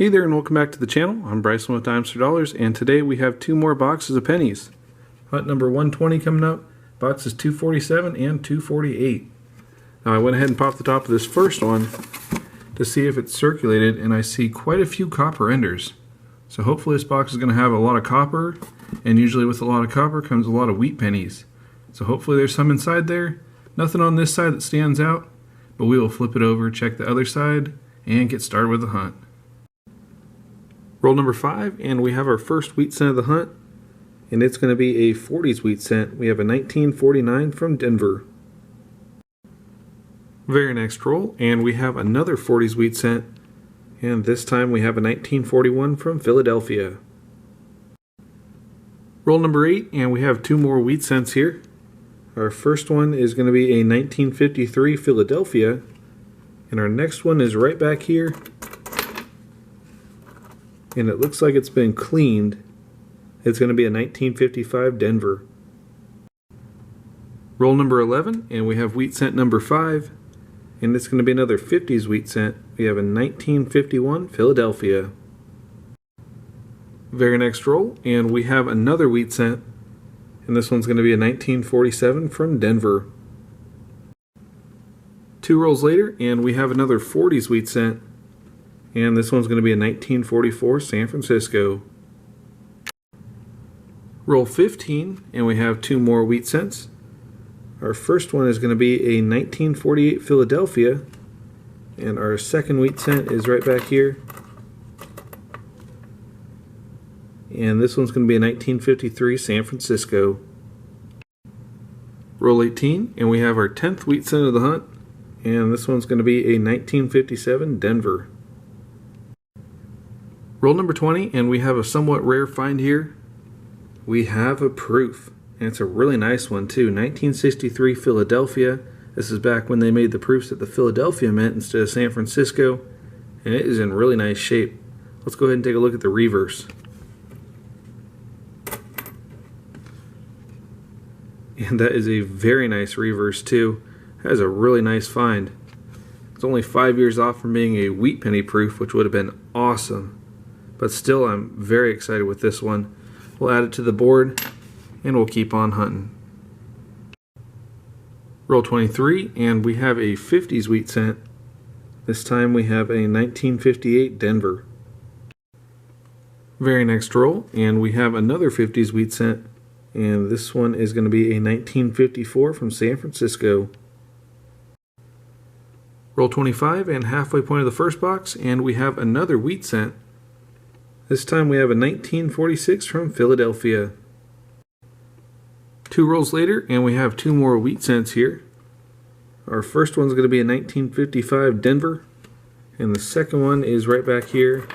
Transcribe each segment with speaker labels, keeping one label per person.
Speaker 1: Hey there and welcome back to the channel. I'm Bryson with Dimes for Dollars, and today we have two more boxes of pennies. Hunt number 120 coming up, boxes 247 and 248. Now I went ahead and popped the top of this first one to see if it's circulated, and I see quite a few copper enders. So hopefully this box is going to have a lot of copper, and usually with a lot of copper comes a lot of wheat pennies. So hopefully there's some inside there. Nothing on this side that stands out, but we will flip it over, check the other side, and get started with the hunt. Roll number 5, and we have our first wheat cent of the hunt, and it's going to be a 40s wheat cent. We have a 1949 from Denver. Very next roll, and we have another 40s wheat cent, and this time we have a 1941 from Philadelphia. Roll number 8, and we have two more wheat cents here. Our first one is going to be a 1953 Philadelphia, and our next one is right back here. And it looks like it's been cleaned. It's going to be a 1955 Denver. Roll number 11, and we have wheat cent number 5, and it's going to be another 50s wheat cent. We have a 1951 Philadelphia. Very next roll, and we have another wheat cent, and this one's going to be a 1947 from Denver. Two rolls later, and we have another 40s wheat cent, and this one's going to be a 1944 San Francisco. Roll 15, and we have two more wheat cents. Our first one is going to be a 1948 Philadelphia, and our second wheat cent is right back here. And this one's going to be a 1953 San Francisco. Roll 18, and we have our 10th wheat cent of the hunt, and this one's going to be a 1957 Denver. Roll number 20, and we have a somewhat rare find here. We have a proof, and it's a really nice one too. 1963 Philadelphia. This is back when they made the proofs at the Philadelphia Mint instead of San Francisco, and it is in really nice shape. Let's go ahead and take a look at the reverse. And that is a very nice reverse too. That is a really nice find. It's only 5 years off from being a wheat penny proof, which would have been awesome. But still, I'm very excited with this one. We'll add it to the board, and we'll keep on hunting. Roll 23, and we have a 50s wheat cent. This time we have a 1958 Denver. Very next roll, and we have another 50s wheat cent, and this one is going to be a 1954 from San Francisco. Roll 25, and halfway point of the first box, and we have another wheat cent. This time we have a 1946 from Philadelphia. Two rolls later, and we have two more wheat cents here. Our first one's going to be a 1955 Denver, and the second one is right back here.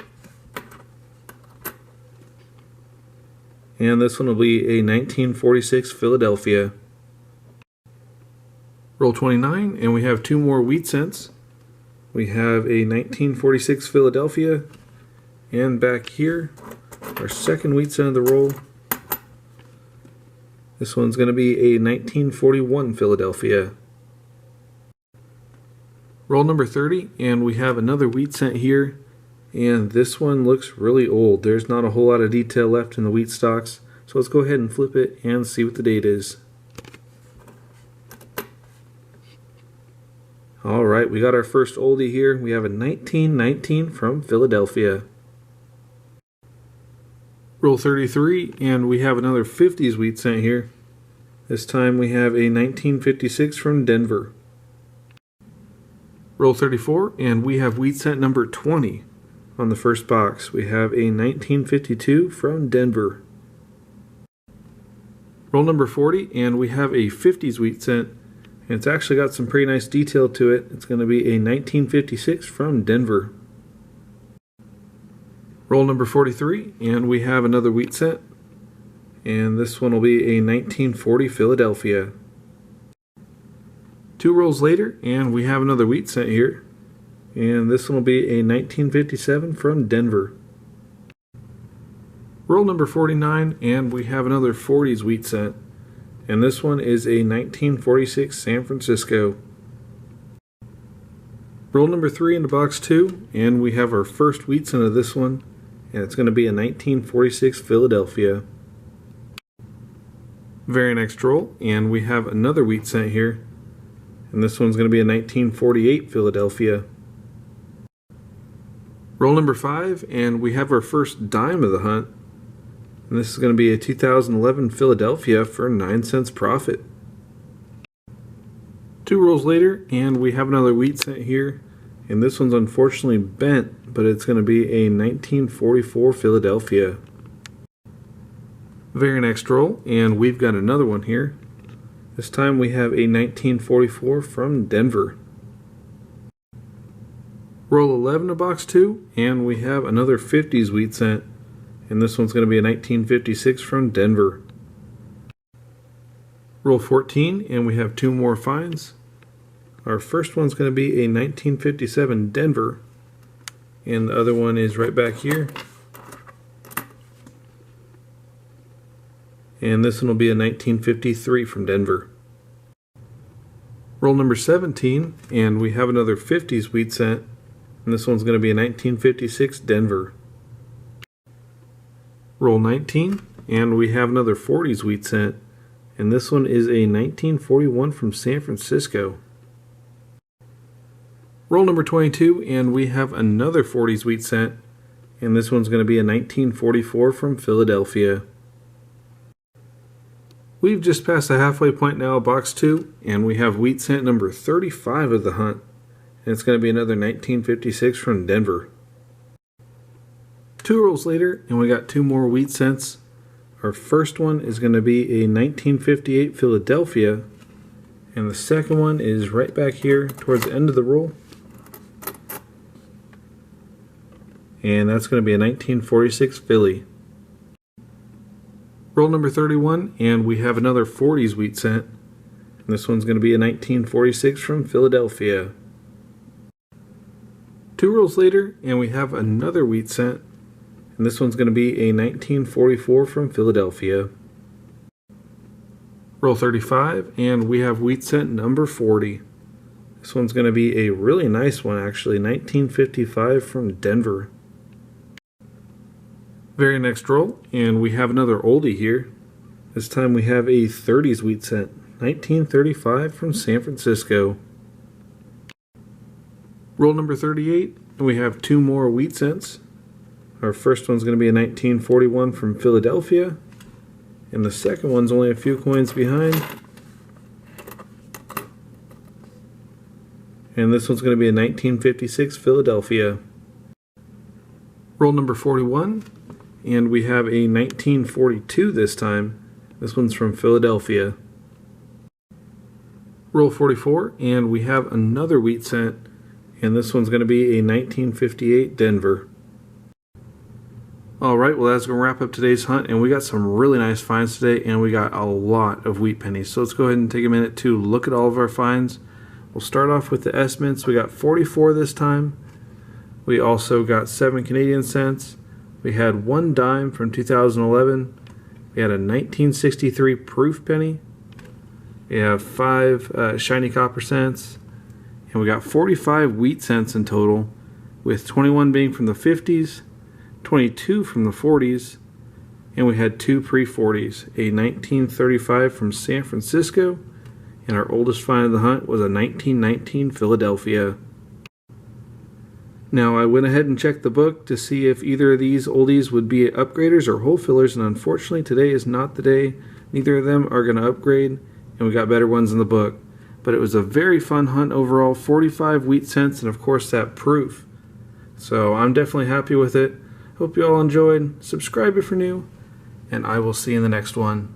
Speaker 1: And this one will be a 1946 Philadelphia. Roll 29, and we have two more wheat cents. We have a 1946 Philadelphia, and back here, our second wheat cent of the roll. This one's going to be a 1941 Philadelphia. Roll number 30, and we have another wheat cent here, and this one looks really old. There's not a whole lot of detail left in the wheat stalks, so let's go ahead and flip it and see what the date is. Alright, we got our first oldie here. We have a 1919 from Philadelphia. Roll 33, and we have another 50s wheat cent here. This time we have a 1956 from Denver. Roll 34, and we have wheat cent number 20 on the first box. We have a 1952 from Denver. Roll number 40, and we have a 50s wheat cent, and it's actually got some pretty nice detail to it. It's going to be a 1956 from Denver. Roll number 43, and we have another wheat cent, and this one will be a 1940 Philadelphia. Two rolls later, and we have another wheat cent here, and this one will be a 1957 from Denver. Roll number 49, and we have another 40s wheat cent, and this one is a 1946 San Francisco. Roll number 3 into box 2, and we have our first wheat cent of this one, and it's going to be a 1946 Philadelphia. Very next roll, and we have another wheat cent here, and this one's going to be a 1948 Philadelphia. Roll number 5, and we have our first dime of the hunt, and this is going to be a 2011 Philadelphia for 9 cents profit. 2 rolls later, and we have another wheat cent here, and this one's unfortunately bent, but it's going to be a 1944 Philadelphia. Very next roll, and we've got another one here. This time we have a 1944 from Denver. Roll 11 to box 2, and we have another 50s wheat cent, and this one's going to be a 1956 from Denver. Roll 14, and we have 2 more finds. Our first one's going to be a 1957 Denver, and the other one is right back here. And this one will be a 1953 from Denver. Roll number 17, and we have another 50s wheat cent, and this one's going to be a 1956 Denver. Roll 19, and we have another 40s wheat cent, and this one is a 1941 from San Francisco. Roll number 22, and we have another 40s wheat cent, and this one's going to be a 1944 from Philadelphia. We've just passed the halfway point now of box 2, and we have wheat cent number 35 of the hunt, and it's going to be another 1956 from Denver. 2 rolls later, and we got 2 more wheat cents. Our first one is going to be a 1958 Philadelphia, and the second one is right back here towards the end of the roll, and that's going to be a 1946 Philly. Roll number 31, and we have another 40s wheat cent, and this one's going to be a 1946 from Philadelphia. 2 rolls later, and we have another wheat cent, and this one's going to be a 1944 from Philadelphia. Roll 35, and we have wheat cent number 40. This one's going to be a really nice one, actually, 1955 from Denver. Very next roll, and we have another oldie here. This time we have a 30s wheat cent, 1935 from San Francisco. Roll number 38, and we have 2 more wheat cents. Our first one's going to be a 1941 from Philadelphia, and the second one's only a few coins behind. And this one's going to be a 1956 Philadelphia. Roll number 41. And we have a 1942 this time. This one's from Philadelphia. Roll 44, and we have another wheat cent, and this one's going to be a 1958 Denver. Alright, well that's going to wrap up today's hunt, and we got some really nice finds today, and we got a lot of wheat pennies. So let's go ahead and take a minute to look at all of our finds. We'll start off with the S mints. We got 44 this time. We also got 7 Canadian cents. We had 1 dime from 2011. We had a 1963 proof penny. We have 5 shiny copper cents. And we got 45 wheat cents in total, with 21 being from the 50s, 22 from the 40s, and we had 2 pre-40s, a 1935 from San Francisco, and our oldest find of the hunt was a 1919 Philadelphia. Now, I went ahead and checked the book to see if either of these oldies would be upgraders or hole fillers, and unfortunately today is not the day. Neither of them are going to upgrade, and we got better ones in the book. But it was a very fun hunt overall, 45 wheat cents, and of course that proof. So I'm definitely happy with it. Hope you all enjoyed. Subscribe if you're new, and I will see you in the next one.